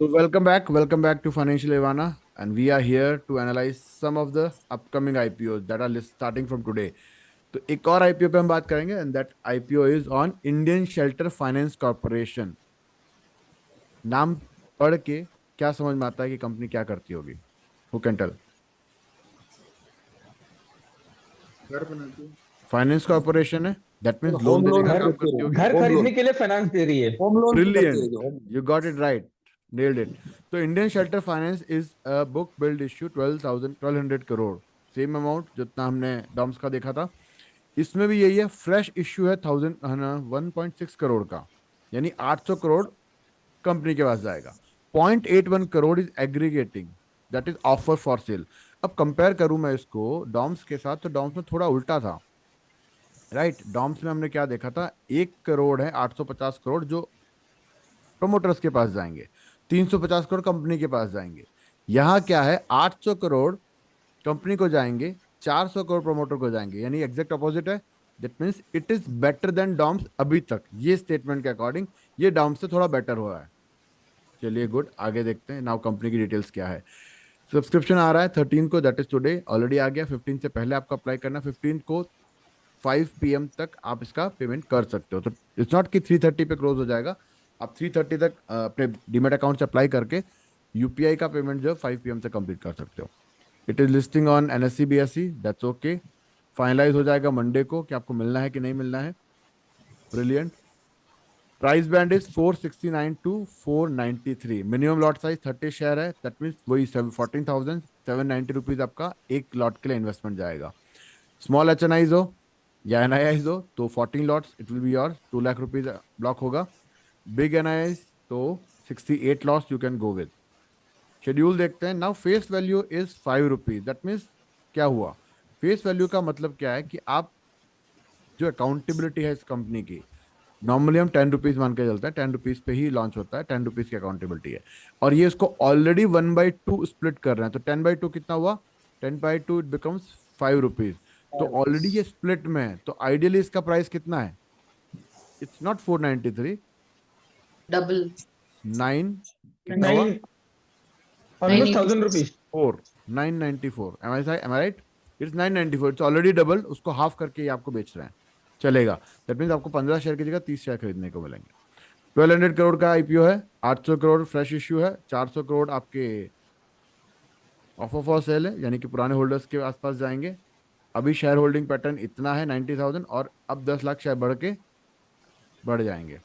So welcome back to Financial Ivana, and we are here to analyze some of the upcoming IPOs that are starting from today. तो एक और IPO पे हम बात करेंगे and that IPO is on Indian shelter finance corporation. नाम पढ़ के क्या समझ में आता है कि कंपनी क्या करती होगी? Who can tell? घर बनाती है। फाइनेंस कॉर्पोरेशन है, दैट मीन्स लोन होम देने लोन का की काम करती करती रहेगी, होगी। घर होम खरीदने लोन। के लिए फाइनेंस दे रही है। होम लोन की करती ब्रिलियंट, रहेगी, home. you got it right, nailed it. So Indian Shelter Finance is a book build issue 1200 crore, same amount जितना हमने डॉम्स का देखा था। इसमें भी यही है, फ्रेश इश्यू है 1.6 करोड़ का, यानी 800 करोड़ कंपनी के पास जाएगा। 0.81 crore is aggregating, that is offer for sale. अब कंपेयर करूं मैं इसको डॉम्स के साथ, तो डॉम्स में थोड़ा उल्टा था, राइट? डॉम्स में हमने क्या देखा था, 1 करोड़ है 850 करोड़ जो प्रमोटर्स के पास जाएंगे, 350 करोड़ कंपनी के पास जाएंगे। यहाँ क्या है, 800 करोड़ कंपनी को जाएंगे, 400 करोड़ प्रमोटर को जाएंगे, यानी एग्जैक्ट अपोजिट है। That means it is better than DOMS अभी तक, ये स्टेटमेंट के अकॉर्डिंग ये डॉम्स से थोड़ा बेटर हुआ है। चलिए गुड, आगे देखते हैं नाउ कंपनी की डिटेल्स क्या है। सब्सक्रिप्शन आ रहा है 13 को, दैट इज टुडे, ऑलरेडी आ गया। 15 से पहले आपको अप्लाई करना, 15 को 5 PM तक आप इसका पेमेंट कर सकते हो। तो इट्स नॉट कि 3:30 पे क्लोज हो जाएगा, आप 3:30 तक अपने डीमेट अकाउंट से अप्लाई करके यूपीआई का पेमेंट जो है 5 PM तक कंप्लीट कर सकते हो। It is listing on NSC BSE, that's okay. Finalise हो जाएगा मंडे को कि आपको मिलना है कि नहीं मिलना है। Brilliant. Price band is 469 to 493। Minimum lot size 30 share है, दैट मीन्स वही 14,790 रुपीज आपका एक लॉट के लिए इन्वेस्टमेंट जाएगा। स्मॉल एच एन आईज हो या एन आई आईज हो तो 14 lots it will be your 2 lakh rupees block होगा। बिग एन आई आईज तो 68 lots you can go with. Schedule देखते हैं now. Face value is 5 rupees, that means क्या हुआ, फेस वैल्यू का मतलब क्या है कि आप जो अकाउंटेबिलिटी है इस कंपनी की, नॉर्मली हम 10 रुपीज मान के चलते हैं, 10 रुपीज पे ही लॉन्च होता है, 10 रुपीज की अकाउंटेबिलिटी है। और ये इसको ऑलरेडी 1/2 स्प्लिट कर रहे हैं, तो 10/2 कितना हुआ, 10/2 इट बिकम्स 5 रुपीज। तो ऑलरेडी ये स्प्लिट में है, तो आइडियली इसका प्राइस कितना है, इट्स नॉट 493, डबल 9 कितना हुआ, 9 nine almost eighty 1000 rupees. 4, 994, am I right? It's 994, it's already double, उसको हाफ करके ये आपको बेच रहे हैं, चलेगा। दैट मीन्स आपको 15 शेयर की जगह 30 शेयर खरीदने को मिलेंगे। 1200 करोड़ का आईपीओ है, 800 करोड़ फ्रेश इश्यू है, 400 करोड़ आपके ऑफर फॉर सेल है, यानी कि पुराने होल्डर्स के आसपास जाएंगे। अभी शेयर होल्डिंग पैटर्न इतना है 90,000, और अब 10 लाख शेयर बढ़ के बढ़ जाएंगे।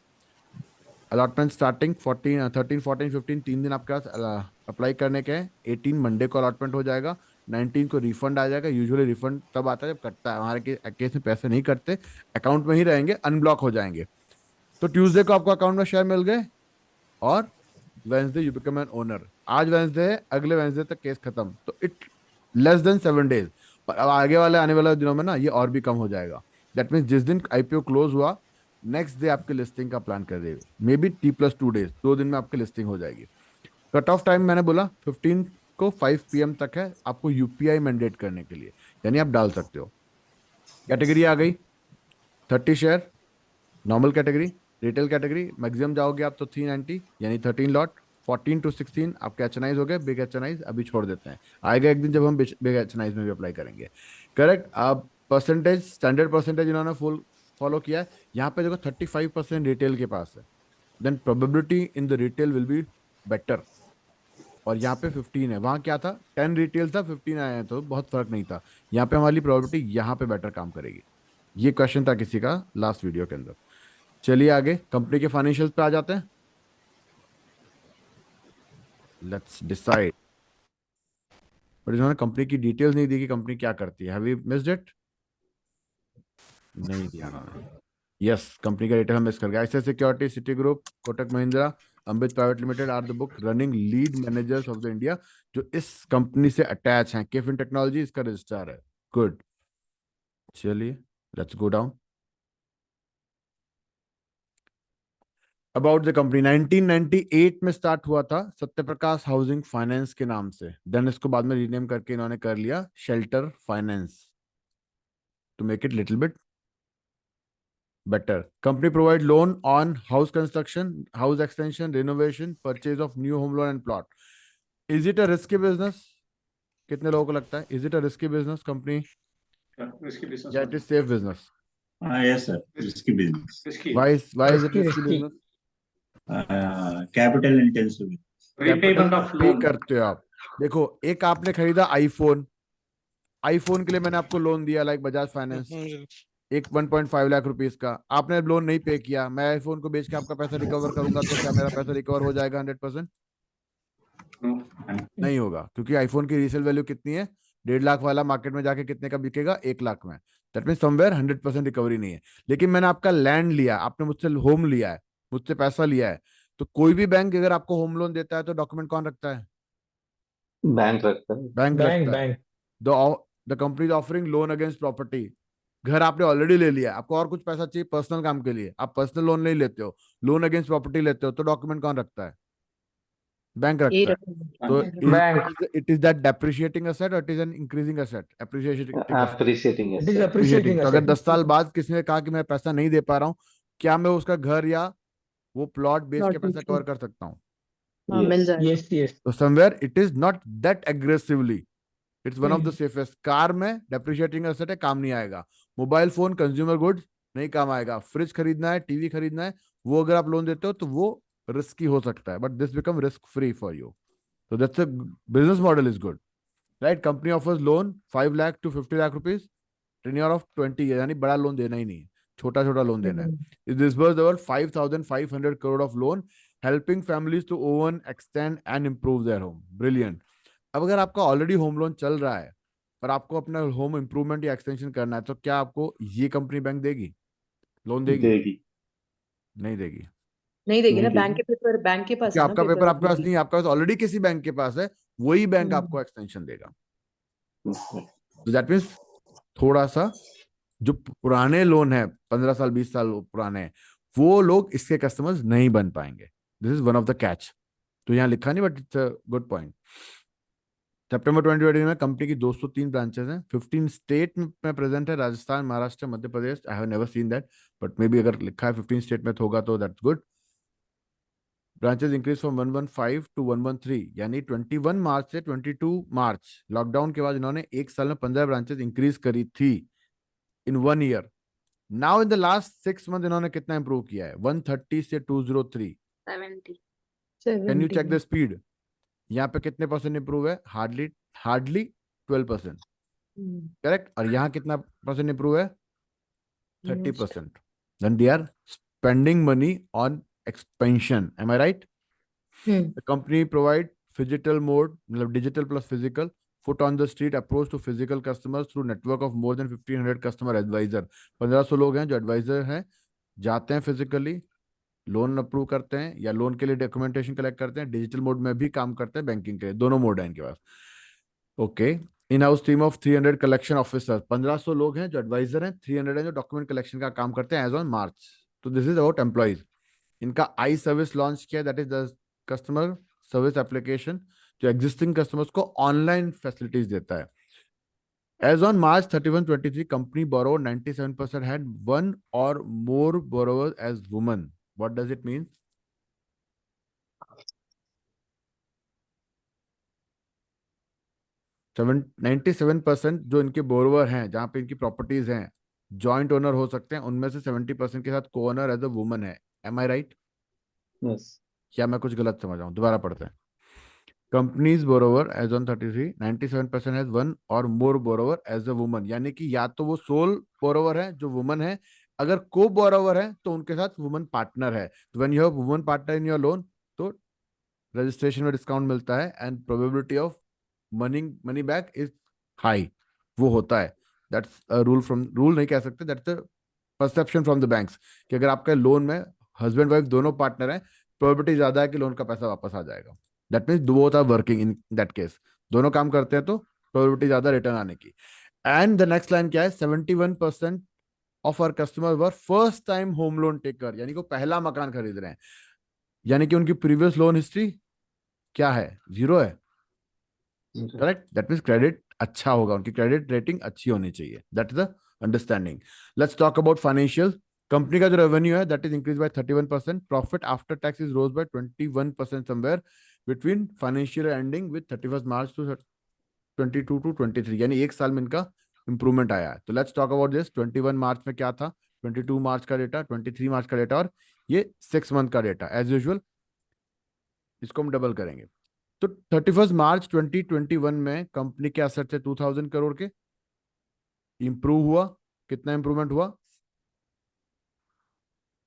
अलॉटमेंट स्टार्टिंग 14 13 14 15, 3 दिन आपके पास अप्लाई करने के हैं। 18 मंडे को अलॉटमेंट हो जाएगा, 19 को रिफंड आ जाएगा। यूजुअली रिफंड तब आता है जब कटता है, हमारे केस में पैसे नहीं कटते, अकाउंट में ही रहेंगे, अनब्लॉक हो जाएंगे। तो ट्यूसडे को आपको अकाउंट में शेयर मिल गए, और Wednesday you become an owner. आज वेंसडे है, अगले वेंसडे तक केस खत्म, तो इट लेस देन 7 डेज। और अब आगे वाले आने वाले दिनों में ना ये और भी कम हो जाएगा। दैट मीन्स जिस दिन आईपीओ क्लोज हुआ, नेक्स्ट डे आपके लिस्टिंग का प्लान कर देगा, मे बी T+2 डेज, 2 दिन में आपकी लिस्टिंग हो जाएगी। कट ऑफ टाइम मैंने बोला 15 को 5 PM तक है आपको यूपीआई मैंडेट करने के लिए, यानी आप डाल सकते हो। कैटेगरी आ गई 30 share, normal category, retail category maximum जाओगे आप तो 390, यानी 13 लॉट। 14 to 16 आपके एचएनआईज हो गए, बिग एचएनआईज अभी छोड़ देते हैं, आएगा एक दिन जब हम बिग एचएनआईज में भी अप्लाई करेंगे। करेक्ट। अब परसेंटेज, स्टैंडर्ड परसेंटेज इन्होंने फुल फॉलो किया है। यहाँ पे देखो 35% रिटेल के पास है, then probability in the retail will be better. और यहाँ पे 15 है, वहाँ क्या था, 10 रिटेल था, 15 आए हैं, तो बहुत फर्क नहीं था। यहाँ पे हमारी प्रोबेबिलिटी यहाँ पे बेटर काम करेगी। ये क्वेश्चन था किसी का लास्ट वीडियो के अंदर। चलिए आगे कंपनी के फाइनेंशियल्स पे आ जाते हैं, लेट्स डिसाइड। बट इन्होंने कंपनी की डिटेल्स नहीं दी कि कंपनी क्या करती है, हैव वी मिस्ड इट? नहीं दिया इन्होंने। यस, कंपनी का डिटेल हम मिस कर गए। ICI security, Citigroup, Kotak Mahindra, Ambit private limited are the book running lead managers of the India, जो इस कंपनी से अटैच हैं। केफिन टेक्नोलॉजी इसका रजिस्ट्रार है। गुड, चलिए let's go down. About the company, 1998 में स्टार्ट हुआ था सत्यप्रकाश हाउसिंग फाइनेंस के नाम से, देन इसको बाद में रीनेम करके इन्होंने कर लिया shelter finance to make it little bit better. Company provide loan on house construction, house extension, renovation, purchase of new home loan and plot. Is it a risky business? कितने लोगों को लगता है is it a risky business company? Risky business. Yeah, it is safe business. Yes, sir. Risky business. Risky. Why is it risky Risky. business? Capital intensive. Repayment of पे loan. करते हो आप. देखो, एक आपने खरीदा आईफोन के लिए मैंने आपको लोन दिया लाइक बजाज फाइनेंस, एक 1.5 लाख रुपीस का. आपने लोन नहीं पे किया, मैं आईफोन को बेच के आपका पैसा रिकवर करूंगा, तो क्या मेरा पैसा रिकवर हो जाएगा 100%? No. नहीं होगा, क्योंकि आईफोन की रीसेल वैल्यू कितनी है? 1.5 लाख वाला मार्केट में जाके कितने का बिकेगा? 1 लाख में. दैट मीन समवेयर 100% रिकवरी नहीं है. लेकिन मैंने आपका लैंड लिया, आपने मुझसे होम लिया है, मुझसे पैसा लिया है, तो कोई भी बैंक अगर आपको होम लोन देता है तो डॉक्यूमेंट कौन रखता है? बैंक रखता है। बैंक रखता है. Bank. The company is offering loan against property. घर आपने ऑलरेडी ले लिया, आपको और कुछ पैसा चाहिए पर्सनल काम के लिए, आप पर्सनल लोन नहीं लेते हो, लोन अगेंस्ट प्रॉपर्टी लेते हो, तो डॉक्यूमेंट कौन रखता है? बैंक ये रखता है. तो Bank. It is that depreciating asset और it is an increasing asset? Appreciating. Appreciating It is appreciating तो अगर asset. 10 साल बाद किसी ने कहा कि मैं पैसा नहीं दे पा रहा हूँ, क्या मैं उसका घर या वो प्लॉट बेच के Plot पैसा बेच के. कवर कर सकता हूँ? हाँ, मिल जाएगा. Yes, yes. तो somewhere it is not that aggressively, it's one of the safest. Car में डेप्रिशिएटिंग एसेट है, काम नहीं आएगा. मोबाइल फोन, कंज्यूमर गुड्स नहीं काम आएगा. फ्रिज खरीदना है, टीवी खरीदना है, वो अगर आप लोन देते हो तो वो रिस्की हो सकता है, but this become risk free for you. So that's a business model is good, right? Company offers loan 5 lakh to 50 lakh rupees, tenure of 20 years. यानी बड़ा लोन देना ही नहीं है, छोटा छोटा लोन देना है. It disbursed over 5,500 crore of loan, helping families to own, extend and improve their home. Brilliant. अब अगर आपका ऑलरेडी होम लोन चल रहा है पर आपको अपना होम इंप्रूवमेंट या एक्सटेंशन करना है, तो क्या आपको ये कंपनी बैंक देगी? लोन देगी? देगी। नहीं देगी. नहीं देगी ना. नहीं बैंक के पेपर बैंक के पास कि है ना. आपका पेपर आपके पास नहीं है, आपके पास ऑलरेडी किसी बैंक के पास है, वही बैंक आपको एक्सटेंशन देगा. तो दैट मीन्स थोड़ा सा जो पुराने लोन है 15 साल 20 साल पुराने हैं, वो लोग इसके कस्टमर्स नहीं बन पाएंगे. This is one of the catch. तो यहाँ लिखा नहीं, but it's a good point. सितंबर 2020 में कंपनी की 203 ब्रांचेस हैं, 15 स्टेट में प्रेजेंट है, Rajasthan, Maharashtra, Madhya Pradesh. I have never seen that, but maybe अगर लिखा है 15 स्टेट में होगा तो that's good. Branches increase from 115 to 113, यानी 21 मार्च से 22 मार्च, लॉकडाउन के बाद इन्होंने एक साल में 15 ब्रांचेस इंक्रीज करी थी in 1 year. Now in the last 6 month इन्होंने कितना इंप्रूव किया है? 130 से 203. 70. Can you check the speed? यहाँ पे कितने परसेंट इंप्रूव है? हार्डली 12%. करेक्ट. और यहाँ कितना परसेंट इंप्रूव है? 30%. Then they are spending money on expansion. Am I right? The company provide phygital mode, digital plus physical, foot on the street approach to physical customers through network of more than 1,500 customer advisor. 1500 लोग हैं जो adviser हैं, जाते हैं physically, loan approve करते हैं या loan के लिए डॉक्यूमेंटेशन कलेक्ट करते हैं, डिजिटल मोड में भी काम करते हैं, बैंकिंग के लिए, दोनों मोड है इनके पास. Okay. In house team of 300 collection officer. 1500 लोग हैं जो एडवाइजर हैं, 300 हैं जो डॉक्यूमेंट कलेक्शन का काम करते हैं एज ऑन मार्च. तो दिस इज अबाउट एम्प्लॉइज. इनका आई सर्विस लॉन्च किया, that is the customer service application, जो एग्जिस्टिंग कस्टमर्स को ऑनलाइन फैसिलिटीज देता है. As on March 31, 2023, company borrowed 97% had one or more borrowers as women. What does it mean? Seven 97% जो इनके borrower हैं, जहां पे इनकी प्रॉपर्टीज हैं, जॉइंट ओनर हो सकते हैं, उनमें से 70% के साथ को ओनर एज अ वुमन है. M I right? यस। क्या मैं कुछ गलत समझ रहा हूँ? दोबारा पढ़ते हैं. Companies borrower as on 33, 97% has one और more borrower as a woman, यानी कि या तो वो सोल बोरोवर है जो वुमन है, अगर को बोरोवर है तो उनके साथ वुमन पार्टनर है. तो when you have woman partner in your loan, तो रजिस्ट्रेशन में डिस्काउंट मिलता है and probability of money back is high. वो होता है. दैट्स अ रूल नहीं कह सकते, that's a perception from the banks कि अगर आपके लोन में हस्बैंड वाइफ दोनों पार्टनर हैं, प्रोबेबिलिटी ज्यादा है कि लोन का पैसा वापस आ जाएगा. That means both are working in that case. दोनों काम करते हैं तो प्रोबेबिलिटी ज्यादा रिटर्न आने की. एंड द नेक्स्ट लाइन क्या है? 71% of our customer were first time home loan taker, यानी कि वो पहला मकान खरीद रहे हैं, यानी कि उनकी प्रीवियस लोन हिस्ट्री क्या है? 0 है. करेक्ट. दैट मीन्स क्रेडिट अच्छा होगा, उनकी क्रेडिट रेटिंग अच्छी होनी चाहिए. That is the understanding. Let's talk about financial. Company का जो रेवेन्यू है that is increase by 31%, profit after tax is rose by 21% somewhere between financial ending with 31 March to 22 to 23, यानी एक साल में इनका इंप्रूवमेंट आया है। तो लेट्स टॉक अबाउट दिस। 21 मार्च में क्या था, 22 मार्च का डेटा, 23 मार्च का डेटा, और ये 6 मंथ का डेटा एज यूजुअल, इसको हम डबल करेंगे। तो 31 मार्च 2021 में कंपनी के एसेट थे 2000 करोड़ के, इंप्रूव हुआ, कितना इंप्रूवमेंट हुआ,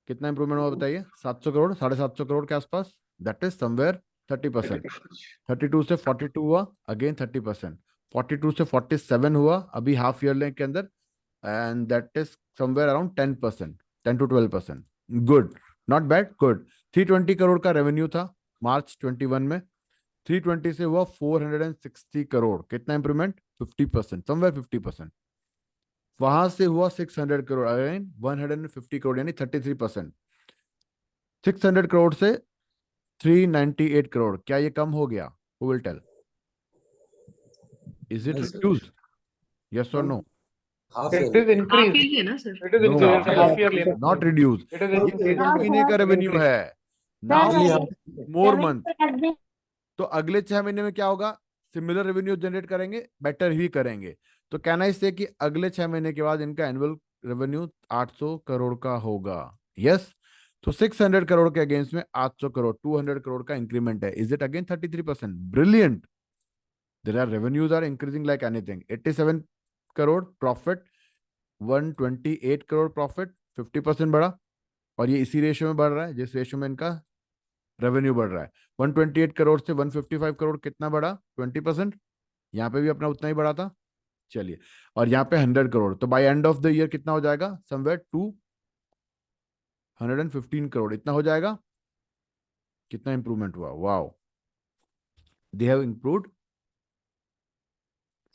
कितना इंप्रूवमेंट हुआ बताइए, 700 करोड़, 750 करोड़ के आसपास, दैट इज समवेयर 30%। 32 से 42 हुआ, अगेन 30%। 42 से 47 हुआ अभी हाफ ईयर के अंदर, and that is somewhere around 10%, 10 to 12%। Good, not bad, good. 320 crore का रेवेन्यू था मार्च 21 में, 320 से हुआ 460 करोड़, कितना इंप्रूवमेंट, 50%, समवेयर 50%। वहां से हुआ 600 करोड़, अगेन 150 करोड़, यानी 33%। 600 करोड़ से 398 करोड़, क्या ये कम हो गया? Who will tell? Is it Yes, sir. reduced? Yes or no? Half It yearly. is increased. Half yearly है ना sir? It is No, increased. Half yearly. not reduced. It is ये increased. 6 महीने का रेवेन्यू है, now Only half. मोर month. तो अगले 6 महीने में क्या होगा, सिमिलर रेवेन्यू जनरेट करेंगे, बेटर ही करेंगे। तो कहना इससे कि अगले 6 महीने के बाद इनका एनुअल रेवेन्यू 800 करोड़ का होगा। यस, तो 600 करोड़ के अगेंस्ट में 800 करोड़, 200 करोड़ का इंक्रीमेंट है। Is it again 33%? Brilliant. There are revenues are increasing like anything. 87 crore profit, 128 crore profit, 50% बढ़ा, और ये इसी रेशियो में बढ़ रहा है जिस रेशियो में इनका रेवेन्यू बढ़ रहा है। 128 करोड़ से 155 करोड़ कितना बढ़ा, 20%। यहाँ पे भी अपना उतना ही बढ़ा था। चलिए, और यहाँ पे 100 करोड़, तो by end of the year कितना हो जाएगा, समवेयर 215 करोड़, इतना हो जाएगा। कितना इंप्रूवमेंट हुआ, wow, they have improved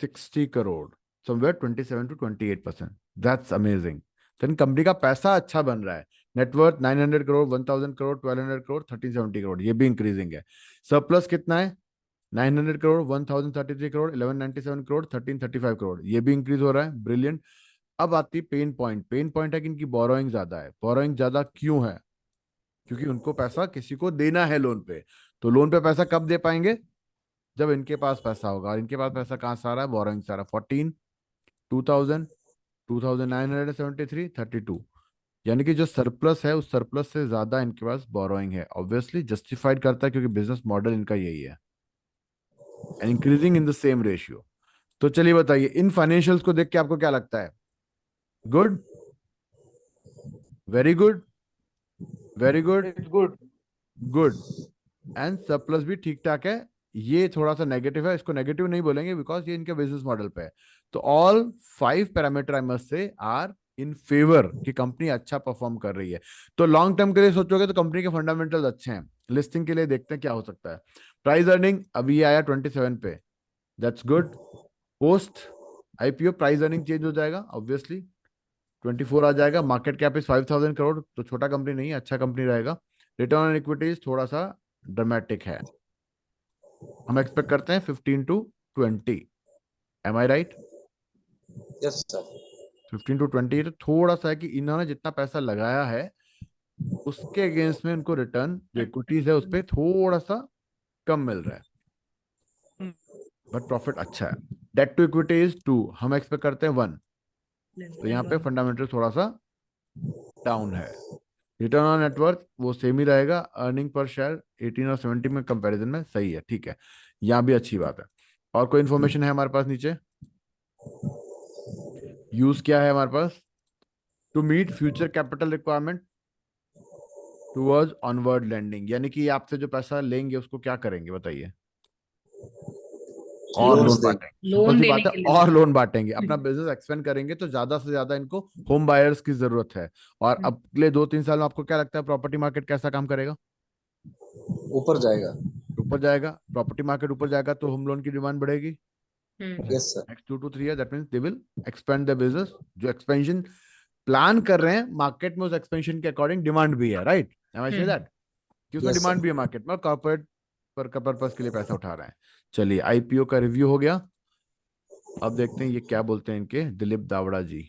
60 crore, somewhere 27 to 28%। That's amazing. Then company का पैसा अच्छा बन रहा है, नेटवर्थ 900 करोड़, 1000 करोड़, 1200 करोड़, 1370 करोड़, ये भी इंक्रीजिंग है। सरप्लस कितना है, 900 करोड़, 1033 करोड़, 1197 करोड़, 1335 करोड़, ये भी इंक्रीज हो रहा है। ब्रिलियंट। अब आती है पेन पॉइंट। पेन पॉइंट है कि इनकी बोरोइंग ज्यादा है। बोरोइंग ज्यादा क्यों है? क्योंकि उनको पैसा किसी को देना है लोन पे। तो लोन पे पैसा कब दे पाएंगे, जब इनके पास पैसा होगा। और इनके पास पैसा कहाँ से आ रहा है, बोरोइंग से आ रहा है। 14, 2000, 2973, 32, यानी कि जो सरप्लस है उस सरप्लस से ज्यादा इनके पास बोरोइंग है। ऑब्वियसली जस्टिफाइड करता है क्योंकि बिजनेस मॉडल इनका यही है, increasing in the same ratio. तो चलिए बताइए, इन फाइनेंशियल्स को देख के आपको क्या लगता है? Good, very good, very good, It's good. Good, and surplus भी ठीक ठाक है। ये थोड़ा सा नेगेटिव है, इसको नेगेटिव नहीं बोलेंगे बिकॉज ये इनके बिजनेस मॉडल पे है। तो all 5 parameter I must say are in favour कि कंपनी अच्छा परफॉर्म कर रही है। तो लॉन्ग टर्म के लिए सोचोगे तो कंपनी के फंडामेंटल्स अच्छे हैं। लिस्टिंग के लिए देखते हैं क्या हो सकता है। प्राइस अर्निंग अभी आया 27 पे, that's good. Post IPO price earning change हो जाएगा, ऑब्वियसली 24 आ जाएगा। मार्केट कैप इज 5000 करोड़, तो छोटा कंपनी नहीं है, अच्छा कंपनी रहेगा। रिटर्न ऑन इक्विटीज थोड़ा सा ड्रामेटिक है, हम एक्सपेक्ट करते हैं 15 to 20। Am I right? Yes, sir. 15 to 20। तो थोड़ा सा है कि इन्होंने जितना पैसा लगाया है उसके अगेंस्ट में उनको रिटर्न जो इक्विटीज है उस पर थोड़ा सा कम मिल रहा है, बट प्रॉफिट अच्छा है। डेट टू इक्विटी इज 2, हम एक्सपेक्ट करते हैं 1। तो यहाँ पे फंडामेंटल थोड़ा सा डाउन है। रिटर्न ऑन नेटवर्थ वो सेम ही रहेगा। अर्निंग पर शेयर 18 और 70 में कंपैरिजन में सही है, ठीक है, यहाँ भी अच्छी बात है। और कोई इंफॉर्मेशन है हमारे पास नीचे? यूज क्या है हमारे पास? To meet future capital requirement towards onward lending, यानी कि आपसे जो पैसा लेंगे उसको क्या करेंगे बताइए? और Loans लोन देंगे। बांटेंगे। लोन सिंपल सी देने बात है, के लिए। और लोन बांटेंगे। अपना बिजनेस एक्सपेंड करेंगे तो ज्यादा से ज्यादा इनको होम बायर्स की जरूरत है। और अगले 2-3 साल में आपको क्या लगता है प्रॉपर्टी मार्केट कैसा काम करेगा? ऊपर जाएगा। ऊपर जाएगा। प्रॉपर्टी मार्केट ऊपर जाएगा तो होम लोन की डिमांड बढ़ेगी। Yes, sir. Next 2 to 3 years that means they will expand the business. जो एक्सपेंशन प्लान कर रहे हैं मार्केट में, उस एक्सपेंशन के अकॉर्डिंग डिमांड भी है, right? M I say that कि उसमें Yes, डिमांड sir. भी है मार्केट में, और कॉर्पोरेट पर का पर्पस के लिए पैसा उठा रहे हैं। चलिए, आईपीओ का रिव्यू हो गया। अब देखते हैं ये क्या बोलते हैं इनके दिलीप दावड़ा जी।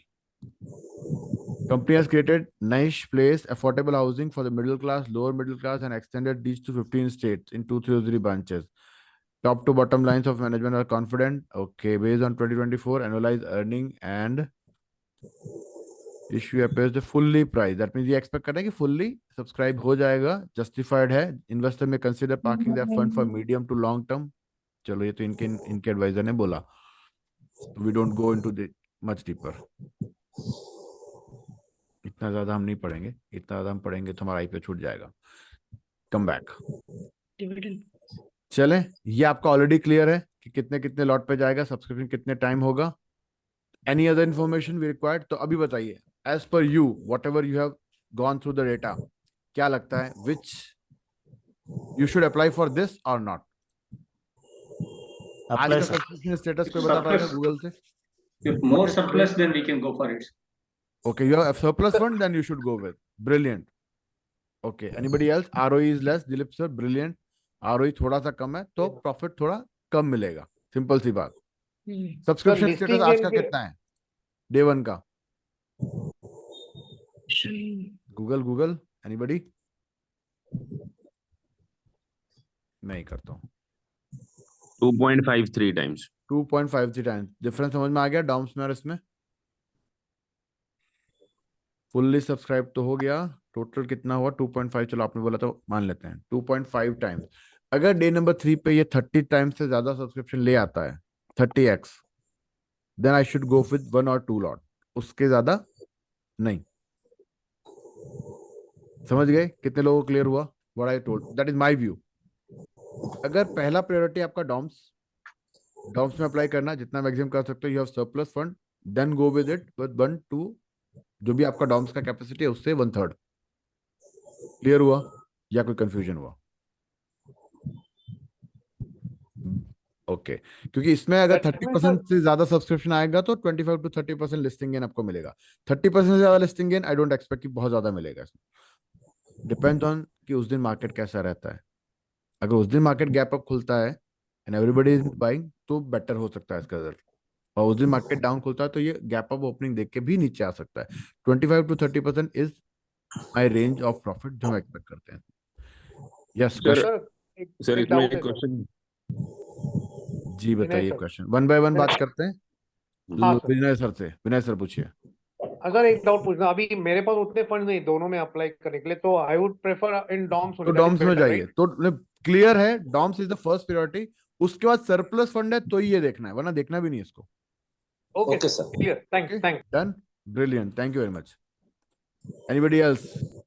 Company has created niche place, affordable housing for the middle class, lower middle class, and extended these to 15 states in 203 branches. Top to bottom lines of management are confident. Okay, based on 2024 annualized earning and issue appears the fully priced. That means ये expect कर रहे हैं कि fully subscribe हो जाएगा, justified है. Investor may consider parking their fund for medium to long term. चलो ये तो इनके advisor ने बोला. We don't go into the much deeper. इतना ज्यादा हम नहीं पढ़ेंगे, इतना ज्यादा हम पढ़ेंगे तो हमारा आई पे छूट जाएगा. Come back. Dividend. चले, ये आपका ऑलरेडी क्लियर है कि कितने कितने लॉट पे जाएगा, सब्सक्रिप्शन कितने टाइम होगा. Any other information we required? तो अभी बताइए, as per you whatever you have gone through the data, क्या लगता है which you should apply for this or not? आज का सब्सक्रिप्शन स्टेटस कोई बता पाएगा गूगल से? If more surplus, then we can go for it. Okay, you have a surplus fund, then you should go with. Brilliant. Okay, anybody else? ROE is less, Dilip sir, brilliant. ROE थोड़ा सा कम है तो profit थोड़ा कम मिलेगा. Simple सी बात. Subscription status आज का कितना है? डे 1 का. Google anybody? मैं ही करता हूँ. 2.53 times. 2.53 टाइम्स. डिफरेंस समझ में आ गया डॉम्स में और इसमें? फुल्ली सब्सक्राइब तो हो गया. टोटल कितना हुआ? 2.5. चलो आपने बोला तो मान लेते हैं 2.5 टाइम्स. अगर डे नंबर 3 पे ये 30 टाइम्स से ज्यादा सब्सक्रिप्शन ले आता है, 30x, then I should go with 1 और 2 लॉट. उसके ज्यादा नहीं. समझ गए? कितने लोगों को क्लियर हुआ? What I told, that is my view. अगर पहला प्रायोरिटी आपका डॉम्स में अप्लाई करना, जितना मैक्सिमम कर सकते हो, you have surplus fund, then go with it with 1-2, जो भी आपका डॉम्स का कैपेसिटी है उससे 1/3. क्लियर हुआ या कोई कंफ्यूजन हुआ? ओके. क्योंकि इसमें अगर 30% से ज्यादा सब्सक्रिप्शन आएगा तो 25 to 30% लिस्टिंग गेन आपको मिलेगा. 30% से ज्यादा listing gain I don't expect कि बहुत ज्यादा मिलेगा इसमें. डिपेंड ऑन कि उस दिन मार्केट कैसा रहता है. अगर उस दिन मार्केट गैप अप खुलता है एंड एवरीबॉडी इज बाइंग तो बेटर हो सकता है इसका रिजल्ट. और उस दिन मार्केट डाउन खुलता है तो ये गैप अप ओपनिंग देख के भी नीचे आ सकता है. 25 to 30% is my range of profit जो हम एक्सपेक्ट करते हैं. यस सर इसमें एक क्वेश्चन. जी बताइए क्वेश्चन. 1 by 1 बात करते हैं. विनय सर पूछिए. अगर एक डाउट पूछना, अभी मेरे पास उतने फंड नहीं दोनों में अप्लाई करने के लिए, तो I would prefer in DOMS. तो डॉम्स में जाइए. तो क्लियर है, DOMS is the first priority. उसके बाद सरप्लस फंड है तो ये देखना है, वरना देखना भी नहीं इसको. Okay sir, clear. Thanks. Done. Brilliant. Thank you very much. Anybody else?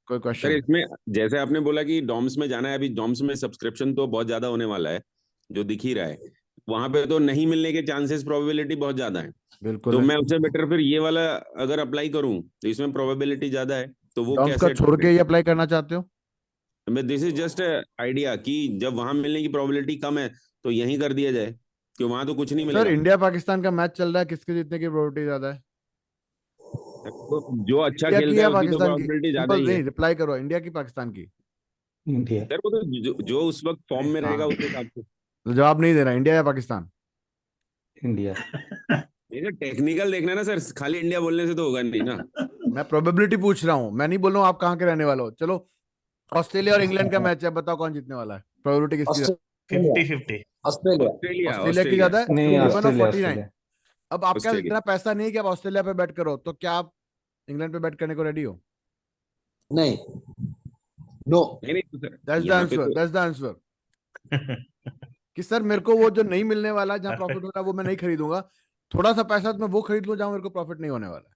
कोई सर क्वेश्चन? इसमें जैसे आपने बोला कि डॉम्स में जाना है, अभी डॉम्स में सब्सक्रिप्शन तो बहुत ज्यादा होने वाला है जो दिख ही रहा है. वहां पे तो नहीं मिलने के चांसेस, प्रोबेबिलिटी बहुत ज्यादा है. बिल्कुल. तो मैं उससे बेटर फिर ये वाला अगर अप्लाई करूं तो इसमें प्रोबेबिलिटी ज्यादा है, तो वो डॉम्स का कैसे छोड़ के ये अप्लाई करना चाहते हो? दिस इज जस्ट आइडिया कि जब वहां मिलने की प्रोबेबिलिटी कम है तो यहीं कर दिया जाए, कि वहां तो कुछ नहीं सर मिलेगा. इंडिया पाकिस्तान का मैच चल रहा है, किसके जीतने की प्रोबेबिलिटी ज्यादा है? तो जो अच्छा इंडिया की खेलता या है उसकी तो पाकिस्तान की? प्रोबेबिलिटी ज्यादा ही है. नहीं, रिप्लाई करो. इंडिया की पाकिस्तान की? इंडिया. सर वो तो जो उस वक्त फॉर्म में रहेगा उस हिसाब से. तो जवाब नहीं देना. इंडिया या पाकिस्तान? इंडिया. टेक्निकल देखना है ना सर, खाली इंडिया बोलने से तो होगा नहीं ना. मैं प्रोबेबिलिटी पूछ रहा हूँ, मैं नहीं बोल रहा हूँ आप कहाँ के रहने वाले हो. चलो ऑस्ट्रेलिया और इंग्लैंड का मैच है, बताओ कौन जीतने वाला है? प्रोबेबिलिटी किसकी? 50-50. ऑस्ट्रेलिया. ऑस्ट्रेलिया की ज्यादा है. नहीं, 51 और ऑस्ट्रेलिया. 49. अब आपके पास ऑस्ट्रेलिया. इतना पैसा नहीं है कि आप ऑस्ट्रेलिया पे बैट करो, तो क्या आप इंग्लैंड पे बैट करने को रेडी हो? नहीं. नो. नहीं तो सर दैट्स द यहाँ पे आंसर. तो दैट्स द आंसर. कि सर मेरे को वो जो नहीं मिलने वाला, जहाँ प्रॉफिट हो रहा है वो मैं नहीं खरीदूंगा. थोड़ा सा पैसा तो मैं वो खरीद लूं जहाँ मेरे को प्रॉफिट नहीं होने वाला.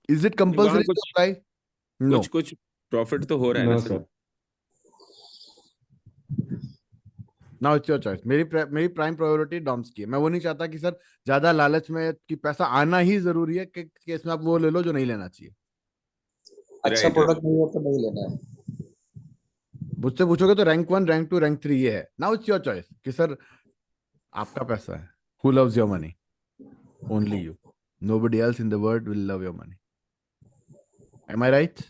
Is it compulsory to apply? No. कुछ प्रॉफिट तो हो रहा है ना no sir. Sir. Now it's your choice. मेरी प्राइम प्रायोरिटी डॉम्स की है. मैं वो नहीं चाहता कि सर ज्यादा लालच में कि पैसा आना ही जरूरी है कि इसमें आप वो ले लो जो नहीं लेना चाहिए. अच्छा Right. प्रोडक्ट नहीं है तो नहीं लेना है. मुझसे पूछोगे तो रैंक 1, रैंक 2, रैंक 3 ये है. नाउ इट्स योर चॉइस कि सर आपका पैसा है. Who loves your money? Only you. Nobody else in the world will love your money. Am I right?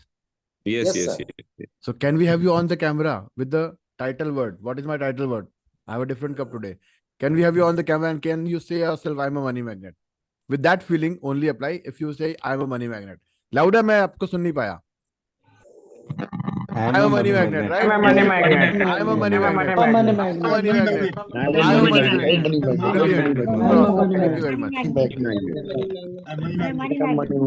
Yes, Yes, yes, sir. yes. So can we have you on the camera with the title word? What is my title word? I have a different cup today. Can we have you on the camera and can you say yourself, I'm a money magnet? With that feeling, only apply. If you say, I'm a money magnet, louder, मैं आपको सुन नहीं पाया। I'm I'm a a money money magnet, magnet. right? I'm a money magnet. I'm a money I'm a magnet. money I'm a magnet. money magnet. I'm a I'm a money money magnet. magnet. Money magnet. Brilliant. Money Super awesome. magnet. Thank you very much. I'm a money magnet. Money magnet.